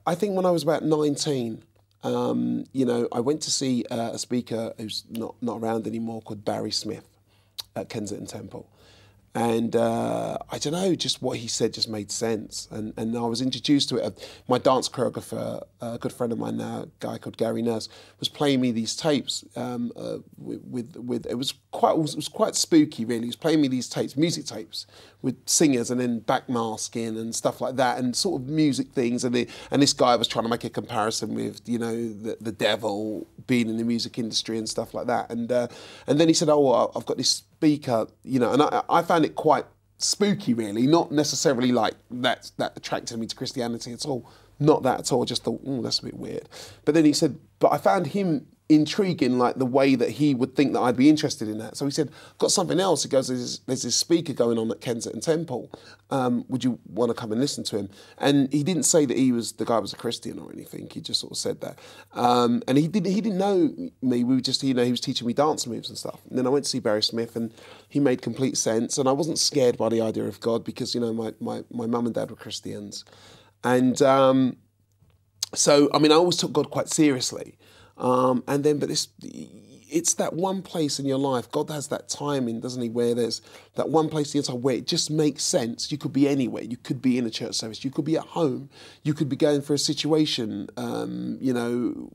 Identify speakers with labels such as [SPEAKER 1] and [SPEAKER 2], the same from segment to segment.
[SPEAKER 1] I think when I was about 19, you know, I went to see a speaker who's not around anymore called Barry Smith at Kensington Temple. And I don't know, just what he said just made sense. And I was introduced to it. My dance choreographer, a good friend of mine now, a guy called Gary Nurse, was playing me these tapes. With it was quite spooky, really. He was playing me these tapes, music tapes, with singers and then backmasking and stuff like that, and sort of music things. And this guy was trying to make a comparison with, you know, the devil being in the music industry and stuff like that. And then he said, "Oh, well, I've got this speaker," you know, and I found it quite spooky, really, not necessarily like that attracted me to Christianity at all, not that at all, just thought, that's a bit weird. But then he said, but I found him intriguing, like the way that he would think that I'd be interested in that. So he said, got something else. He goes, there's this speaker going on at Kensington Temple. Would you want to come and listen to him? And he didn't say that the guy was a Christian or anything. He just sort of said that. And he didn't know me. We were just, you know, he was teaching me dance moves and stuff. And then I went to see Barry Smith, and he made complete sense. And I wasn't scared by the idea of God because, you know, my mum and dad were Christians. And so, I mean, I always took God quite seriously. But it's that one place in your life, God has that timing, doesn't he, where there's that one place in your time where it just makes sense. You could be anywhere. You could be in a church service. You could be at home. You could be going for a situation, you know,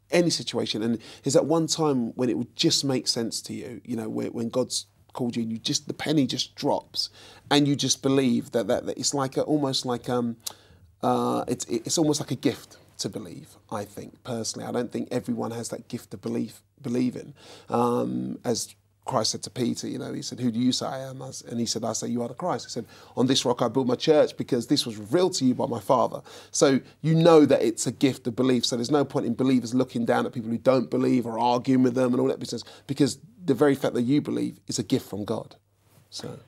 [SPEAKER 1] any situation. And there's that one time when it would just make sense to you, you know, when God's called you and the penny just drops and you just believe that it's like almost like it's almost like a gift to believe, I think, personally. I don't think everyone has that gift to believe in. As Christ said to Peter, you know, he said, "Who do you say I am?" And he said, "I say you are the Christ." He said, "On this rock I build my church because this was revealed to you by my Father." So you know that it's a gift of belief. So there's no point in believers looking down at people who don't believe or arguing with them and all that business, because the very fact that you believe is a gift from God. So.